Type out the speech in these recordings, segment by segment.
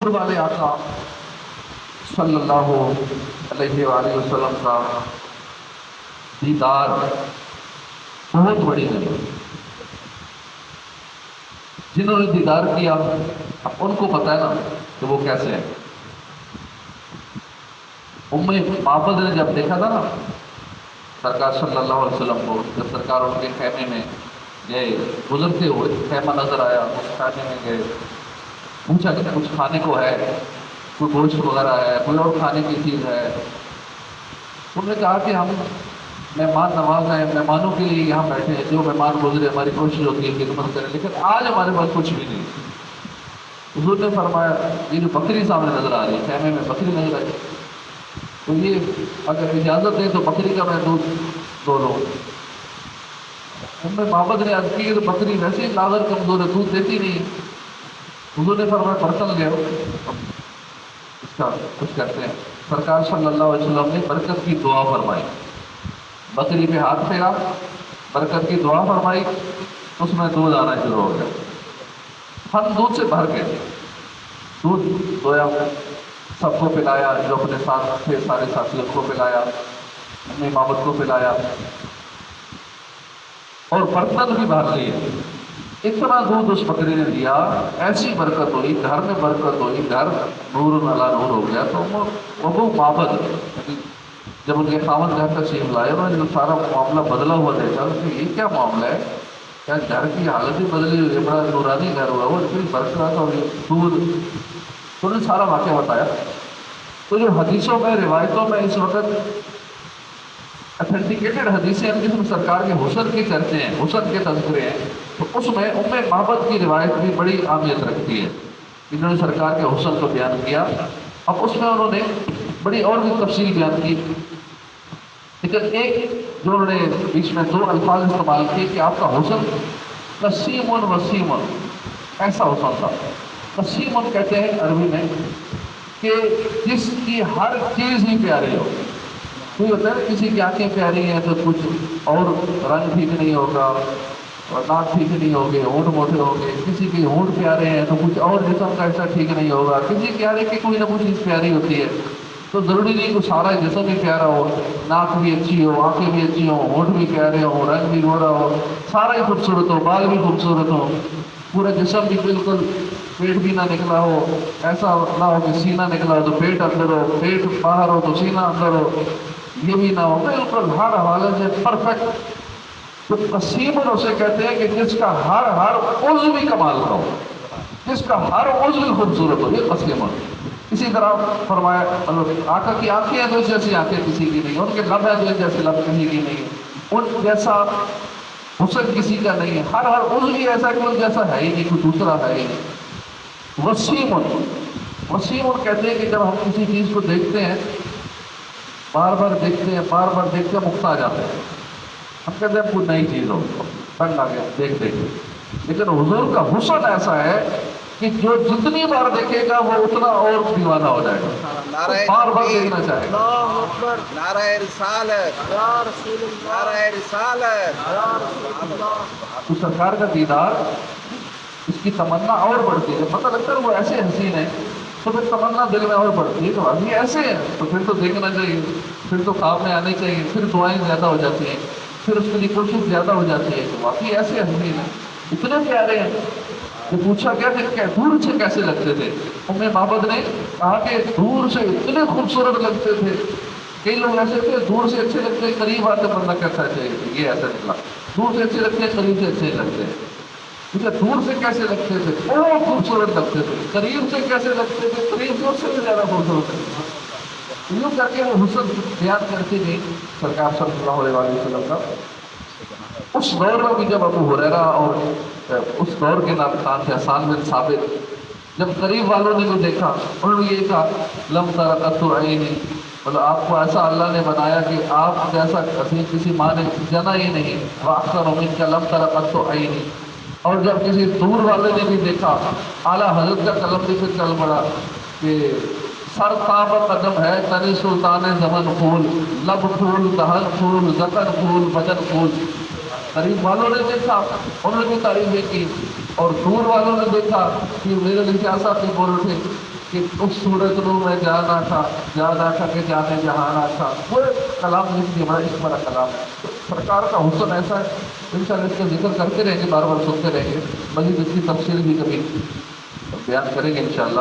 والے آقا صلی اللہ علیہ وآلہ وسلم کا دیدار بہت بڑی نعمت۔ جنہوں نے دیدار کیا اب ان کو پتہ ہے نا کہ وہ کیسے ہیں۔ معبد نے جب دیکھا تھا نا سرکار صلی اللہ علیہ وسلم کو، جب سرکار ان کے خیمے میں گئے، گزرتے ہوئے خیمہ نظر آیا، اس خیمے میں گئے، پوچھا کہ کچھ کھانے کو ہے، کوئی گوشت وغیرہ ہے، کوئی اور کھانے کی چیز ہے؟ انہوں نے کہا کہ ہم مہمان نواز ہیں، مہمانوں کے لیے یہاں بیٹھے ہیں، جو مہمان گزرے ہماری کوشش ہوتی ہے خدمت کریں، لیکن آج ہمارے پاس کچھ بھی نہیں۔ حضور نے فرمایا یہ جو بکری سامنے نظر آ رہی ہے، خیمے میں بکری نظر آئی، تو یہ اگر اجازت دیں تو بکری کا میں دودھ دو لو۔ معبد نے عرض کی تو بکری ویسے ہی لاغر کمزور ہے، دودھ دیتی نہیں۔ حضور نے فرمایا برتن لے آؤ، اس کا کچھ کرتے ہیں۔ سرکار صلی اللہ علیہ وسلم نے برکت کی دعا فرمائی، بکری پہ ہاتھ پھیرا، برکت کی دعا فرمائی، اس میں دودھ آنا شروع ہو گیا، ہم دودھ سے بھر گئے، دودھ دویا، سب کو پلایا، جو اپنے ساتھ تھے سارے ساتھیوں کو پلایا، اپنے معبد کو پلایا، اور برتن بھی بھر لیے۔ اتنا دودھ اس بکری نے دیا، ایسی برکت ہوئی، گھر میں برکت ہوئی، گھر نور علی نور ہو گیا۔ تو وہ معبد جب ان کے خاوند گھر تشریف لائے، انہوں نے جو سارا معاملہ بدلا ہوا دیکھا کہ یہ کیا معاملہ ہے، کیا گھر کی حالت ہی بدلی ہوئی ہے، بڑا نورانی گھر ہوا، وہ اتنی برکت اور دودھ، تو انہوں نے سارا واقعہ بتایا۔ تو جو حدیثوں میں روایتوں میں اس وقت اتھینٹیکیٹڈ حدیثیں ہیں جس میں سرکار کے حسن کے چرچے ہیں، حسن کے تذکرے ہیں، تو اس میں معبد کی روایت بھی بڑی اہمیت رکھتی ہے۔ انہوں نے سرکار کے حسن کو بیان کیا، اب اس میں انہوں نے بڑی اور بھی تفصیل بیان کی، لیکن ایک جو انہوں نے بیچ میں دو الفاظ استعمال کیے کہ آپ کا حسن قسیم وسیم، ایسا حسن تھا۔ قسیم کہتے ہیں عربی میں کہ جس کی ہر چیز ہی پیاری ہو۔ کوئی ہوتا ہے نا کسی کی آنکھیں پیاری ہیں تو کچھ اور رنگ ٹھیک نہیں ہوگا، اور ناک ٹھیک نہیں ہوگے، ہونٹ موٹے ہوگے، کسی کے ہونٹ پیارے ہیں تو کچھ اور جسم کا ایسا ٹھیک نہیں ہوگا، کسی کے آرے کی کوئی نہ کوئی چیز پیاری ہوتی ہے، تو ضروری نہیں کہ سارا جسم بھی پیارا ہو، ناک بھی اچھی ہو، آنکھیں بھی اچھی ہوں، ہونٹ بھی پیارے ہوں، رنگ بھی گورا ہو، سارا ہی خوبصورت ہو، بال بھی خوبصورت ہو، پورا جسم بھی بالکل، پیٹ بھی نہ نکلا ہو، ایسا نہ ہو کہ سینہ نکلا ہو تو پیٹ اندر ہو، پیٹ باہر ہو تو سینہ اندر ہو، یہ بھی نہ ہو، بالکل ہر حوالے سے پرفیکٹ۔ تو قسیم اسے کہتے ہیں کہ جس کا ہر عضو بھی کمال کا ہو، جس کا ہر عضو خوبصورت ہو، یہ قسیم۔ اسی طرح فرمایا آقا کی آنکھیں ہیں تو جیسی آنکھیں کسی کی نہیں، ان کے لب ہیں تو جیسے لب کسی کی نہیں، ان جیسا حسن کسی کا نہیں ہے، ہر عضو ہی ایسا کہ ان جیسا ہے ہی نہیں، کوئی دوسرا ہے ہی نہیں۔ وسیم، وسیم کہتے ہیں کہ جب ہم کسی چیز کو دیکھتے ہیں، بار بار دیکھتے ہیں، بار بار دیکھتے ہیں، مکتا جاتے ہیں، ہم کہتے ہیں کوئی نئی چیز ہو، تنگ آ گیا دیکھ دیکھ، لیکن حضور کا حسن ایسا ہے کہ جو جتنی بار دیکھے گا وہ اتنا اور دیوانہ ہو جائے گا، بار بار دیکھنا چاہے گا۔ نعرہ رسالت، نعرہ رسالت، تو سرکار کا دیدار، اس کی تمنا اور بڑھتی ہے، پتہ لگتا ہے وہ ایسے حسین ہیں تو پھر تمنا دل میں اور بڑھتی ہے، تو ابھی ایسے ہیں تو پھر تو دیکھنا چاہیے، پھر تو کام میں آنے چاہیے، پھر دعائیں زیادہ ہو جاتی ہیں، پھر اس کے لیے کوشش زیادہ ہو جاتی ہے، تو واقعی ایسے حسین ہیں، اتنے پیارے ہیں کہ پوچھا گیا کہ دور سے کیسے لگتے تھے؟ معبد نے کہا کہ دور سے اتنے خوبصورت لگتے تھے، کئی لوگ ایسے تھے دور سے اچھے لگتے، قریب آتے بندہ کیسا چاہیے، یہ ایسا نکلا، دور سے اچھے لگتے، قریب سے اچھے لگتے ہیں۔ دور سے کیسے لگتے تھے؟ بہت خوبصورت لگتے تھے، قریب سے کیسے لگتے تھے؟ قریب سے اس سے بھی زیادہ خوبصورت لگتے، یوں کر کے وہ حسن بیان کرتی گئی سرکار صلی اللہ علیہ وسلم کا۔ اس دور میں بھی جب ابو ہریرہ اور اس دور کے نام تھے حسان بن ثابت، جب قریب والوں نے بھی دیکھا، انہوں نے یہ کہا لم تر قط عینی، مطلب آپ کو ایسا اللہ نے بنایا کہ آپ جیسا کسی ماں نے جنا ہی نہیں، واکثر منک لم تر قط عینی۔ اور جب کسی دور والے نے بھی دیکھا، اعلیٰ حضرت کا قلم بھی پھر چل پڑا کہ سر تاب قدم ہے تنی سلطان زمن پھول، لب پھول، دہن پھول، زکن پھول، بدن پھول۔ قریب والوں نے دیکھا، انہوں نے بھی تعریفیں کی، اور دور والوں نے دیکھا کہ میرے لیے ایسا نہیں بول اٹھے کہ اس صورت رو میں جانا تھا کہ جانے جہانا تھا، وہ کلام لکھ دیا، بڑا اس بڑا کلام ہے۔ تو سرکار کا حسن ایسا ہے، انشاءاللہ اس کا ذکر کرتے رہیں گے، بار بار سنتے رہیں گے، مزید اس کی تفصیل بھی کبھی بیان کریں گے انشاءاللہ۔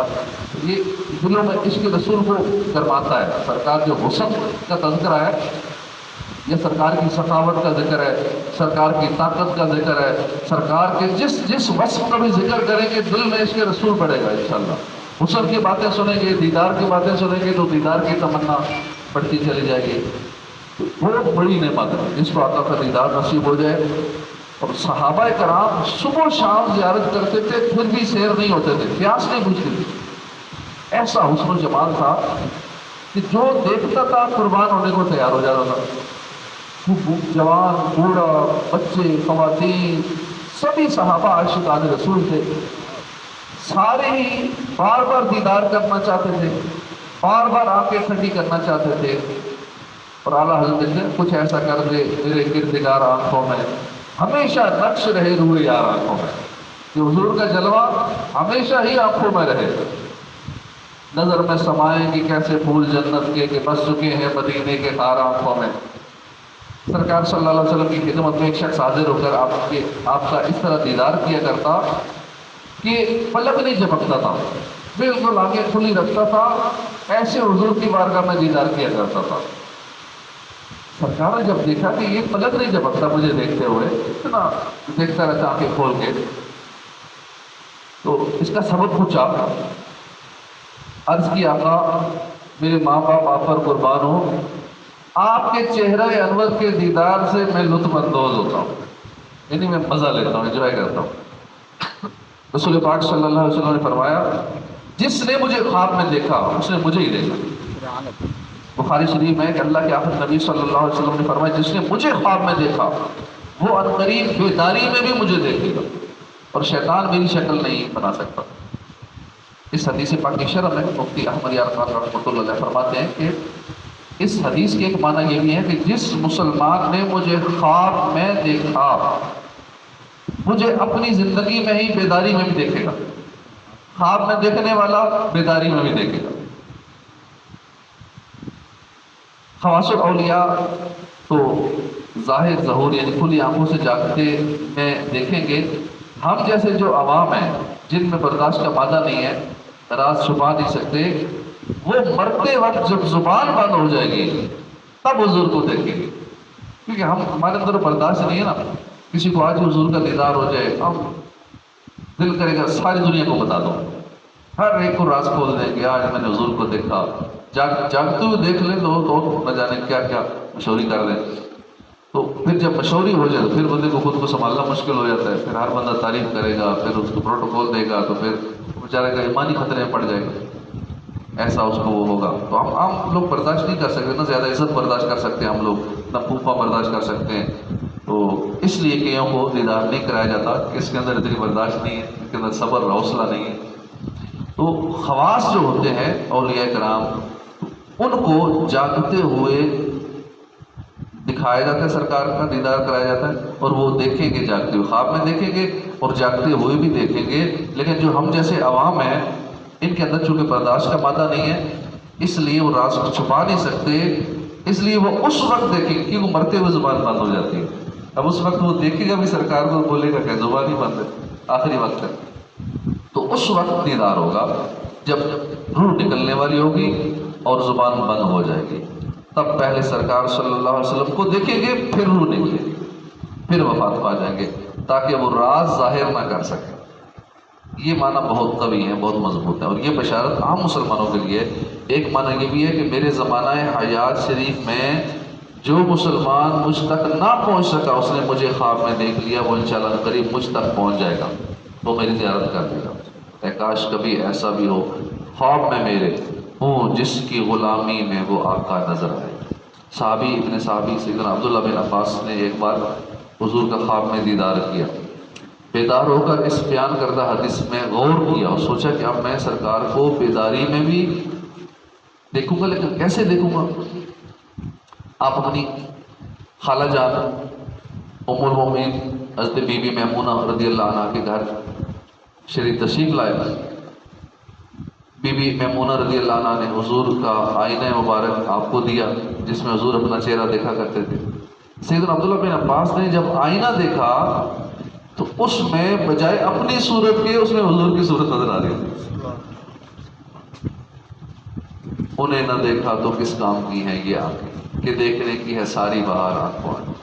یہ دلوں میں عشق رسول کو گرماتا ہے۔ سرکار جو حسن کا تذکرہ ہے، یہ سرکار کی سخاوت کا ذکر ہے، سرکار کی طاقت کا ذکر ہے، سرکار کے جس وصف کا بھی ذکر کریں گے دل میں عشق رسول بڑھے گا انشاءاللہ۔ حسن کی باتیں سنیں گے، دیدار کی باتیں سنیں گے تو دیدار کی تمنا بڑھتی چلی جائے گی۔ بہت بڑی نعمت ہے جس کو آقا کا دیدار نصیب ہو جائے۔ اور صحابہ کرام صبح و شام زیارت کرتے تھے، پھر بھی سیر نہیں ہوتے تھے، پیاس نہیں بجھتی تھی۔ ایسا حسن و جمال تھا کہ جو دیکھتا تھا قربان ہونے کو تیار ہو جاتا تھا۔ جوان، بوڑھا، بچے، خواتین، سبھی صحابہ عاشقان رسول تھے۔ سارے ہی بار بار دیدار کرنا چاہتے تھے، بار بار آنکھیں ٹھنڈی کرنا چاہتے تھے۔ اور اعلیٰ حضرت نے کچھ ایسا کر دے میرے کردگار آنکھوں میں، ہمیشہ نقش رہے روئے یار آنکھوں میں، کہ حضور کا جلوہ ہمیشہ ہی آنکھوں میں رہے۔ نظر میں سمائیں کہ کیسے پھول جنت کے کہ بس چکے ہیں مدینے کے خار آنکھوں میں۔ سرکار صلی اللہ علیہ وسلم کی خدمت میں ایک شخص حاضر ہو کر آپ کا اس طرح دیدار کیا کرتا کہ پلک نہیں جھپکتا تھا، بالکل آنکھیں کھلی رکھتا تھا، ایسے حضور کی بارگاہ میں دیدار کیا کرتا تھا۔ سرکار نے جب دیکھا کہ یہ پلک نہیں جھپکتا مجھے دیکھتے ہوئے، اتنا دیکھتا رہتا آنکھیں کھول کے، تو اس کا سبب پوچھا۔ عرض کی آقا میرے ماں باپ آپ پر قربان ہو، آپ کے چہرہ انور کے دیدار سے میں لطف اندوز ہوتا ہوں، یعنی میں مزہ لیتا ہوں، انجوائے کرتا ہوں۔ رسول پاک صلی اللہ علیہ وسلم نے فرمایا جس نے مجھے خواب میں دیکھا اس نے مجھے ہی دیکھا۔ بخاری شریف میں کہ اللہ کے آخر نبی صلی اللہ علیہ وسلم نے فرمایا جس نے مجھے خواب میں دیکھا وہ عنقریب بیداری میں بھی مجھے دیکھے گا، اور شیطان میری شکل نہیں بنا سکتا۔ اس حدیث پاک کی شرح میں مفتی احمد یار خان رحمۃ اللہ علیہ فرماتے ہیں کہ اس حدیث کے ایک معنی یہ بھی ہے کہ جس مسلمان نے مجھے خواب میں دیکھا مجھے اپنی زندگی میں ہی بیداری میں بھی دیکھے گا۔ خواب میں دیکھنے والا بیداری میں بھی دیکھے گا۔ خواص الاولیاء تو ظاہر ظہور یعنی کھلی آنکھوں سے جاگتے میں دیکھیں گے، ہم جیسے جو عوام ہیں جن میں برداشت کا مادہ نہیں ہے، راز چھپا نہیں سکتے، وہ مرتے وقت جب زبان بند ہو جائے گی تب حضور کو دیکھیں گے، کیونکہ ہمارے اندر برداشت نہیں ہے نا۔ کسی کو آج حضور کا دیدار ہو جائے، ہم دل کرے گا ساری دنیا کو بتا دو، ہر ایک کو راز کھول دیں کہ آج میں نے حضور کو دیکھا، جاگتے ہوئے دیکھ لیں تو نہ جانے کیا کیا مشوری کر لیں۔ تو پھر جب مشوری ہو جائے تو پھر بندے کو خود کو سنبھالنا مشکل ہو جاتا ہے، پھر ہر بندہ تعریف کرے گا، پھر اس کو پروٹوکول دے گا، تو پھر بیچارے کا ایمانی خطرے میں پڑ جائے گا، ایسا اس کو وہ ہوگا۔ تو ہم عام لوگ برداشت نہیں کر سکتے، نہ زیادہ عزت برداشت کر سکتے ہم لوگ، نہ پھوپا برداشت کر سکتے ہیں۔ تو اس لیے کئیوں کو دیدار نہیں کرایا جاتا کہ اس کے اندر اتنی برداشت نہیں ہے، اس کے اندر صبر اور حوصلہ نہیں ہے۔ تو خواص جو ہوتے ہیں اولیاء کرام ان کو جاگتے ہوئے دکھایا جاتا ہے، سرکار کا دیدار کرایا جاتا ہے، اور وہ دیکھیں گے جاگتے ہوئے، خواب میں دیکھیں گے اور جاگتے ہوئے بھی دیکھیں گے۔ لیکن جو ہم جیسے عوام ہیں ان کے اندر چونکہ برداشت کا مادہ نہیں ہے، اس لیے وہ راز کو چھپا نہیں سکتے، اس لیے وہ اس وقت دیکھیں گے کہ وہ مرتے ہوئے زبان بند ہو جاتی ہے۔ اب اس وقت وہ دیکھے گا بھی سرکار کو، بولے گا کہ زبان ہی بند ہے، آخری وقت ہے۔ تو اس وقت دیدار ہوگا جب روح نکلنے والی ہوگی اور زبان بند ہو جائے گی، تب پہلے سرکار صلی اللہ علیہ وسلم کو دیکھیں گے، پھر روح نکلے گی، پھر وفات پا جائیں گے، تاکہ وہ راز ظاہر نہ کر سکے۔ یہ معنی بہت قوی ہے، بہت مضبوط ہے، اور یہ بشارت عام مسلمانوں کے لیے۔ ایک معنی یہ بھی ہے کہ میرے زمانہ حیات شریف میں جو مسلمان مجھ تک نہ پہنچ سکا اس نے مجھے خواب میں دیکھ لیا، وہ انشاءاللہ قریب مجھ تک پہنچ جائے گا تو میری زیارت کر دے گا۔ اے کاش کبھی ایسا بھی ہو خواب میں میرے ہوں جس کی غلامی میں وہ آقا نظر آئے۔ صحابی ابن صحابی سیدنا عبداللہ بن عباس نے ایک بار حضور کا خواب میں دیدار کیا، بیدار ہو کر اس بیان کردہ حدیث میں غور کیا اور سوچا کہ اب میں سرکار کو بیداری میں بھی دیکھوں گا، لیکن کیسے دیکھوں گا؟ آپ اپنی خالہ جان ام المومنین حضرت بی بی میمونہ رضی اللہ عنہ کے گھر شریف تشریف لائے، بی بی میمونہ رضی اللہ عنہ نے حضور کا آئینہ مبارک آپ کو دیا جس میں حضور اپنا چہرہ دیکھا کرتے تھے۔ سیدنا عبداللہ بن عباس نے جب آئینہ دیکھا تو اس میں بجائے اپنی صورت کے اس میں حضور کی صورت نظر آ رہی تھی۔ انہیں نہ دیکھا تو کس کام کی ہے یہ آنکھیں کہ دیکھنے کی ہے ساری بہار آنکھوں آنکھ۔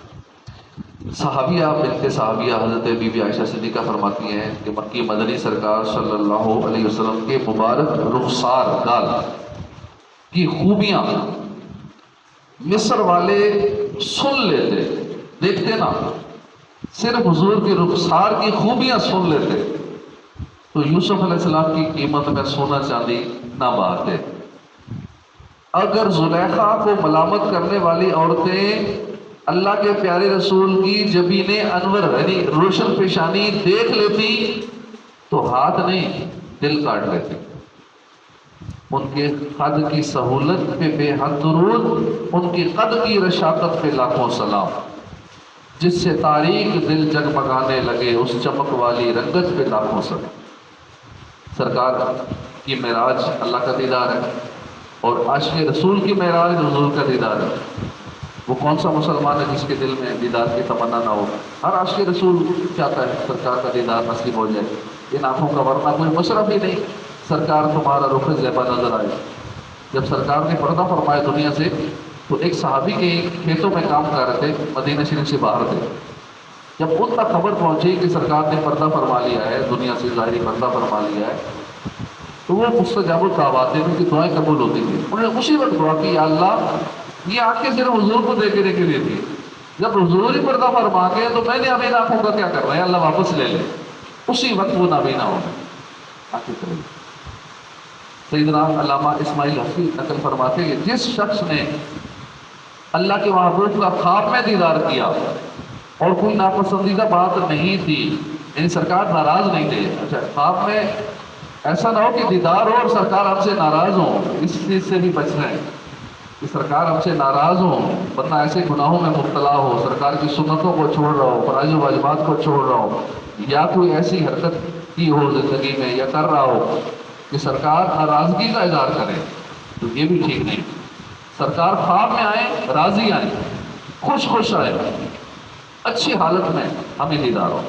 صحابیہ بنت صحابیہ حضرت بی بی عائشہ صدیقہ فرماتی ہیں کہ مکی مدنی سرکار صلی اللہ علیہ وسلم کے مبارک رخسار گال کی خوبیاں مصر والے سن لیتے، دیکھتے نا، صرف حضور کے رخسار کی خوبیاں سن لیتے تو یوسف علیہ السلام کی قیمت میں سونا چاندی نہ بہاتے۔ اگر زلیخا کو ملامت کرنے والی عورتیں اللہ کے پیارے رسول کی جبین انور یعنی روشن پیشانی دیکھ لیتی تو ہاتھ نہیں دل کاٹ لیتے۔ ان کے قد کی سہولت پہ بے حد درود، ان کی قد کی رشاقت پہ لاکھوں سلام، جس سے تاریک دل جگمگانے لگے اس چمک والی رنگت پہ لاکھوں سلام۔ سرکار کی معراج اللہ کا دیدار ہے اور عاشق رسول کی معراج حضور کا دیدار ہے۔ وہ کون سا مسلمان ہے جس کے دل میں دیدار کی تمنا نہ ہو؟ ہر عاشق رسول چاہتا ہے سرکار کا دیدار نصیب ہو جائے۔ ان آنکھوں کا ورنہ کوئی مشرف ہی نہیں سرکار تمہارا رخ زیبا نظر آئے۔ جب سرکار نے پردہ فرمایا دنیا سے تو ایک صحابی کے کھیتوں میں کام کر رہے تھے، مدینہ شریف سے باہر تھے۔ جب ان تک خبر پہنچی کہ سرکار نے پردہ فرما لیا ہے، دنیا سے ظاہری پردہ فرما لیا ہے، تو وہ مستجاب الدعوات تھے، ان کی دعائیں قبول ہوتی تھیں۔ انہوں نے اسی وقت دعا کی، یا اللہ یہ آنکھیں صرف حضور کو دیکھے دیتی ہے، جب حضور ہی پردہ فرما گئے تو میں نے اب ان آنکھوں کا کیا کرنا ہے، اللہ واپس لے لے۔ اسی وقت وہ نابینا ہو گئے۔ سیدنا علامہ اسماعیل حفیظ نقل فرماتے ہیں کہ جس شخص نے اللہ کے محبوب کا خواب میں دیدار کیا اور کوئی ناپسندیدہ بات نہیں تھی، یعنی سرکار ناراض نہیں تھے، اچھا خواب میں ایسا نہ ہو کہ دیدار ہو اور سرکار ہم سے ناراض ہوں، اس چیز سے بھی بچنا ہے کہ سرکار ہم سے ناراض ہوں، ورنہ ایسے گناہوں میں مبتلا ہو، سرکار کی سنتوں کو چھوڑ رہا ہو، فرائض و واجبات کو چھوڑ رہا ہو، یا کوئی ایسی حرکت کی ہو زندگی میں یا کر رہا ہو کہ سرکار ناراضگی کا اظہار کرے، تو یہ بھی ٹھیک نہیں۔ سرکار خواب میں آئے، راضی آئے، خوش آئے، اچھی حالت میں ہمیں دیدار ہو۔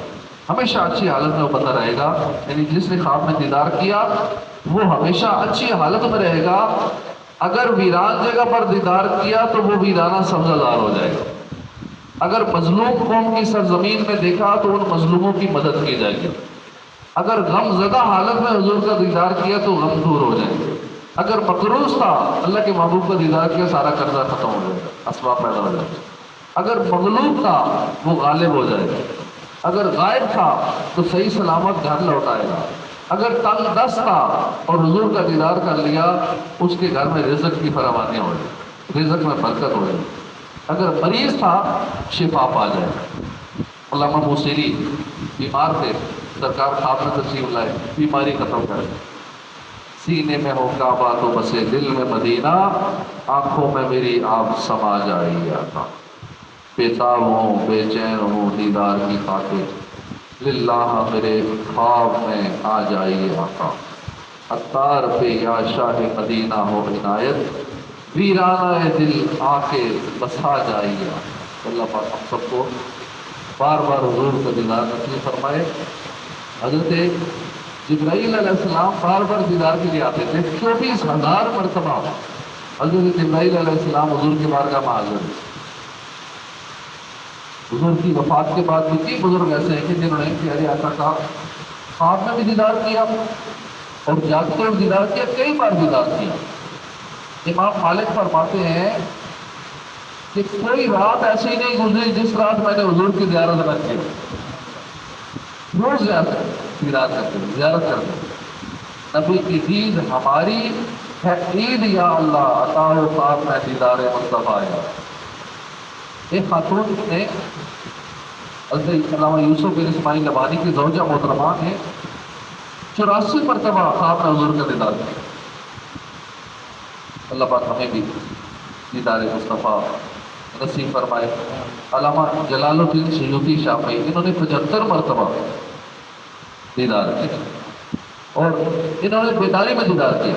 ہمیشہ اچھی حالت میں وہ بندہ رہے گا، یعنی جس نے خواب میں دیدار کیا وہ ہمیشہ اچھی حالت میں رہے گا۔ اگر ویران جگہ پر دیدار کیا تو وہ ویرانہ سبزہ زار ہو جائے گا۔ اگر مظلوم قوم کی سرزمین میں دیکھا تو ان مظلوموں کی مدد کی جائے گی۔ اگر غم زدہ حالت میں حضور کا دیدار کیا تو غم دور ہو جائے گا۔ اگر مقروض تھا اللہ کے محبوب کا دیدار کیا، سارا قرضہ ختم ہو جائے گا، اسباب پیدا ہو جائے گا۔ اگر مغلوب تھا وہ غالب ہو جائے گا۔ اگر غائب تھا تو صحیح سلامت گھر لوٹائے گا۔ اگر تنگ دست تھا اور حضور کا دیدار کر لیا، اس کے گھر میں رزق کی فراوانی ہو جائے، رزق میں برکت ہو جائے۔ اگر مریض تھا شفا پا جائے۔ علامہ بوصیری بیمار تھے، سرکار خواب میں تشریف لائے، بیماری ختم کر دی۔ سینے میں ہو کعبہ تو بسے دل میں مدینہ، آنکھوں میں میری آپ سما جائیے آقا۔ بےتاب ہوں بے چین ہوں دیدار کی خاطر، للہ میرے خواب میں آ جائیے آقا۔ عطار پہ یا شاہ مدینہ ہو عنایت، ویرانہ دل آ کے بسا جائیے آقا۔ اللہ پاک ہم سب کو بار بار حضور کا دیدار نصیب فرمائے۔ حضرت جبرائیل علیہ السلام بار بار دیدار کے لیے آتے تھے، 24,000 مرتبہ حضرت جبرائیل علیہ السلام حضور کی بارگاہ میں حاضر ہیں۔ حضور کی وفات کے بعد بھی کئی بزرگ ایسے ہیں کہ جنہوں نے پیارے آقا کا خواب میں بھی دیدار کیا اور جاگتے ہوئے دیدار کیا، کئی بار دیدار کیا۔ امام مالک فرماتے ہیں کہ کوئی رات ایسی نہیں گزری جس رات میں نے حضور کی زیارت نہ کی، روز دیدار کرتے زیارت کرتے۔ نبی کی دید ہماری ہے عید یا اللہ، عطا و خواب میں دیدار مصطفیٰ۔ ایک خاتون نے حضرت علامہ یوسف بن اسماعیل لبانی کی زوجہ محترمہ نے 84 مرتبہ خواب میں حضور کا دیدار کیا۔ اللہ پاک ہمیں بھی دیدار مصطفیٰ نصیب فرمائے۔ علامہ جلال الدین سیوطی شافعی، انہوں نے 75 مرتبہ دیدار کیا۔ اور انہوں نے بیداری میں دیدار کیا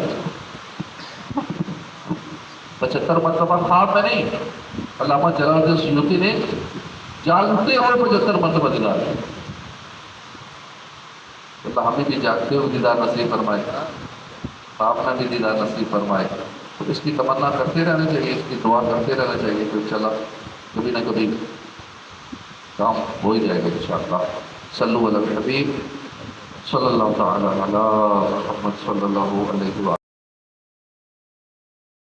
75 مرتبہ خواب میں نہیں، علامہ جلال الدین سیوطی نے جاگتے ہوئے 75 مرتبہ دیدار کیا۔ اللہ ہمیں بھی جاگتے ہوئے دیدار نصیب فرمائے، آپ نے بھی دیدار نصیب فرمائے۔ تو اس کی تمنا کرتے رہنا چاہیے، اس کی دعا کرتے رہنا چاہیے کہ انشاءاللہ کبھی نہ کبھی کام ہو ہی جائے گا انشاءاللہ۔ صلو علی الحبیب صلی اللہ تعالی علی محمد صلی اللہ علیہ وسلم۔